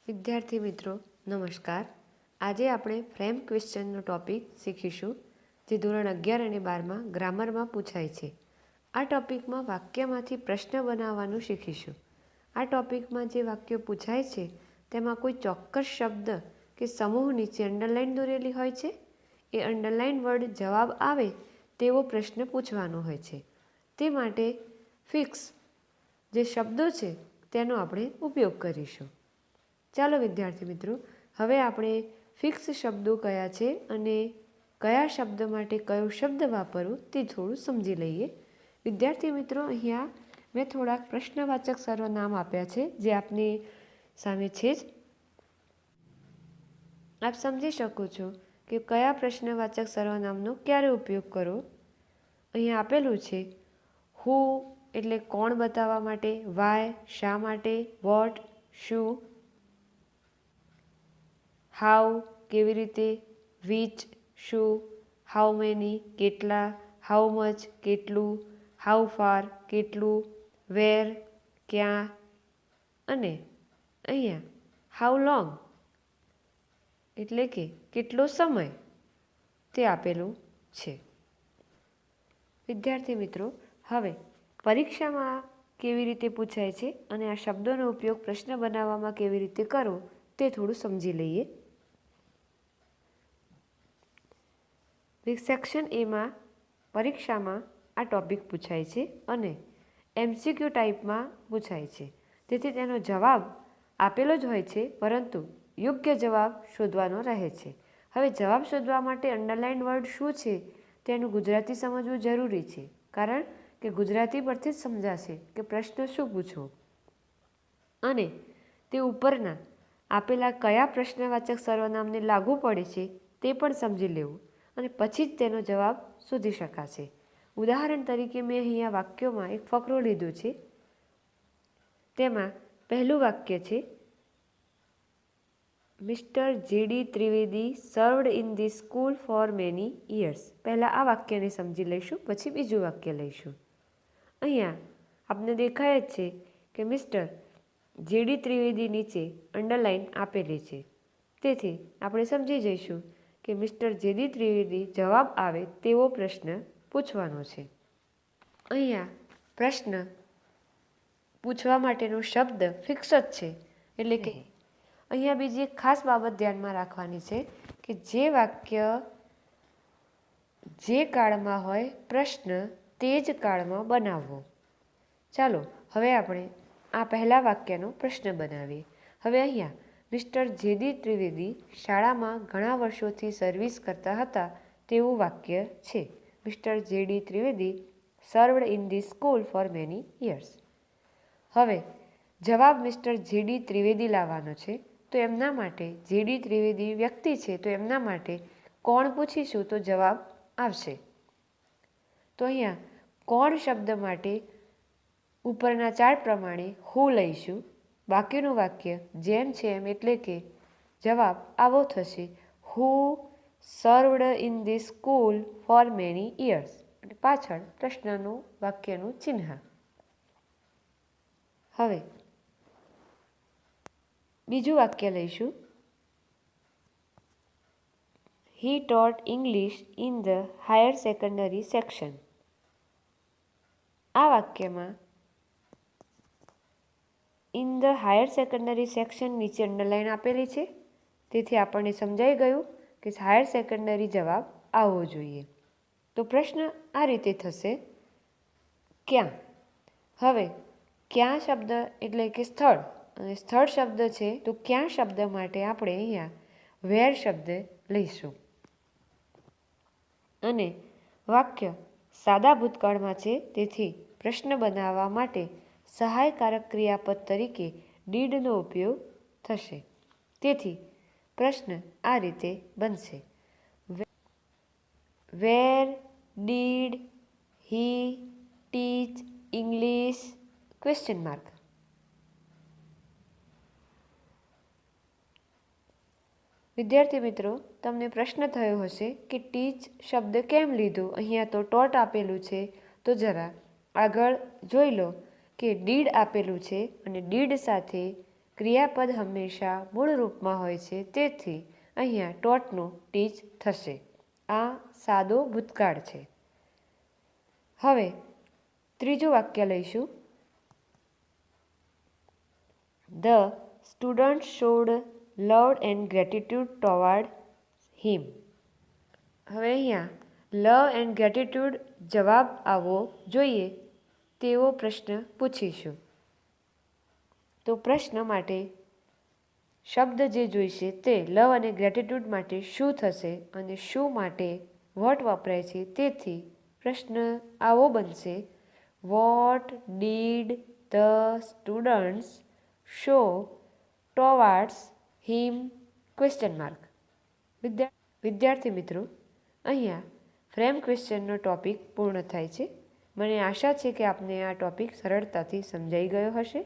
વિદ્યાર્થી મિત્રો નમસ્કાર. આજે આપણે ફ્રેમ ક્વેશ્ચનનો ટોપિક શીખીશું જે ધોરણ 11 અને 12માં ગ્રામરમાં પૂછાય છે. આ ટોપિકમાં વાક્યમાંથી પ્રશ્ન બનાવવાનું શીખીશું. આ ટોપિકમાં જે વાક્યો પૂછાય છે તેમાં કોઈ ચોક્કસ શબ્દ કે સમૂહ નીચે અંડરલાઇન દોરેલી હોય છે. એ અંડરલાઇન વર્ડ જવાબ આવે તેવો પ્રશ્ન પૂછવાનો હોય છે. તે માટે ફિક્સ જે શબ્દો છે તેનો આપણે ઉપયોગ કરીશું. ચાલો વિદ્યાર્થી મિત્રો, હવે આપણે ફિક્સ શબ્દો કયા છે અને કયા શબ્દ માટે કયો શબ્દ વાપરવું તે થોડું સમજી લઈએ. વિદ્યાર્થી મિત્રો, અહીંયા મેં થોડાક પ્રશ્નવાચક સર્વનામ આપ્યા છે જે આપની સામે છે જ. આપ સમજી શકો છો કે કયા પ્રશ્નવાચક સર્વનામનો ક્યારે ઉપયોગ કરવો. અહીંયા આપેલું છે હુ એટલે કોણ બતાવવા માટે, વાય શા માટે, વોટ શું, હાઉ કેવી રીતે, વિચ શું, હાઉ મેની કેટલા, હાઉ મચ કેટલું, હાઉ ફાર કેટલું, વેર ક્યાં, અને અહીંયા હાઉ લોંગ એટલે કે કેટલો સમય તે આપેલું છે. વિદ્યાર્થી મિત્રો, હવે પરીક્ષામાં કેવી રીતે પૂછાય છે અને આ શબ્દોનો ઉપયોગ પ્રશ્ન બનાવવામાં કેવી રીતે કરવો તે થોડું સમજી લઈએ. સેક્શન એમાં પરીક્ષામાં આ ટોપિક પૂછાય છે અને MCQ ટાઈપમાં પૂછાય છે. તેથી તેનો જવાબ આપેલો જ હોય છે, પરંતુ યોગ્ય જવાબ શોધવાનો રહે છે. હવે જવાબ શોધવા માટે અંડરલાઇન વર્ડ શું છે તેનું ગુજરાતી સમજવું જરૂરી છે, કારણ કે ગુજરાતી પરથી જ સમજાશે કે પ્રશ્ન શું પૂછવો અને તે ઉપરના આપેલા કયા પ્રશ્નવાચક સર્વનામને લાગુ પડે છે તે પણ સમજી લેવું અને પછી જ તેનો જવાબ શોધી શકાશે. ઉદાહરણ તરીકે મેં અહીંયા વાક્યોમાં એક ફકરો લીધો છે. તેમાં પહેલું વાક્ય છે mister JD Trivedi સર્વડ in the school for many years. પહેલાં આ વાક્યને સમજી લઈશું, પછી બીજું વાક્ય લઈશું. અહીંયા આપને દેખાય જ છે કે મિસ્ટર જેડી ત્રિવેદી નીચે અંડરલાઇન આપેલી છે. તેથી આપણે સમજી જઈશું કે મિસ્ટર જેડી ત્રિવેદી જવાબ આવે તેવો પ્રશ્ન પૂછવાનો છે. અહીંયા પ્રશ્ન પૂછવા માટેનો શબ્દ ફિક્સ જ છે, એટલે કે અહીંયા બીજી એક ખાસ બાબત ધ્યાનમાં રાખવાની છે કે જે વાક્ય જે કાળમાં હોય પ્રશ્ન તે જ કાળમાં બનાવવો. ચાલો હવે આપણે આ પહેલા વાક્યનો પ્રશ્ન બનાવીએ. હવે અહીંયા મિસ્ટર જેડી ત્રિવેદી શાળામાં ઘણા વર્ષોથી સર્વિસ કરતા હતા તેવું વાક્ય છે. Mister JD Trivedi સર્વડ in the school for many years. હવે જવાબ મિસ્ટર જેડી ત્રિવેદી લાવવાનો છે, તો એમના માટે જેડી ત્રિવેદી વ્યક્તિ છે, તો એમના માટે કોણ પૂછીશું તો જવાબ આવશે. તો અહીંયા કોણ શબ્દ માટે ઉપરના ચાર્ટ પ્રમાણે હું લઈશું. બાકીનું વાક્ય જેમ છે એમ, એટલે કે જવાબ આવો થશે who served in the school for many years અને પાછળ પ્રશ્નનું વાક્યનું ચિહ્ન. હવે બીજું વાક્ય લઈશું. He taught English in the higher secondary section. આ વાક્યમાં in the higher secondary section નીચે અંડરલાઇન આપેલી છે, તેથી આપણને સમજાઈ ગયું કે હાયર સેકન્ડરી જવાબ આવવો જોઈએ. તો પ્રશ્ન આ રીતે થશે ક્યાં. હવે ક્યાં શબ્દ એટલે કે સ્થળ, અને સ્થળ શબ્દ છે તો ક્યાં શબ્દ માટે આપણે અહીંયા વેર શબ્દ લઈશું. અને વાક્ય સાદા ભૂતકાળમાં છે, તેથી પ્રશ્ન બનાવવા માટે સહાયકારક ક્રિયાપદ તરીકે ડીડનો ઉપયોગ થશે. તેથી પ્રશ્ન આ રીતે બનશે where did he teach English question mark. વિદ્યાર્થી મિત્રો, તમને પ્રશ્ન થયો હશે કે ટીચ શબ્દ કેમ લીધો, અહીંયા તો ટોટ આપેલું છે. તો જરા આગળ જોઈ લો કે ડીડ આપેલું છે અને ડીડ સાથે ક્રિયાપદ હંમેશા મૂળ રૂપમાં હોય છે, તેથી અહીંયા ટોટનું ટીચ થશે. આ સાદો ભૂતકાળ છે. હવે ત્રીજું વાક્ય લઈશું. The students showed love and gratitude toward him. હવે અહીંયા લવ એન્ડ ગ્રેટિટ્યૂડ જવાબ આવવો જોઈએ તેવો પ્રશ્ન પૂછીશું. તો પ્રશ્ન માટે શબ્દ જે જોઈશે તે લવ અને ગ્રેટિટ્યૂડ માટે શું થશે અને શું માટે વોટ વપરાય છે, તેથી પ્રશ્ન આવો બનશે: what did the students show towards him? વિદ્યાર્થી મિત્રો, અહીંયા ફ્રેમ ક્વેશ્ચનનો ટોપિક પૂર્ણ થાય છે. મને આશા છે કે આપને આ ટોપિક સરળતાથી સમજાઈ ગયો હશે.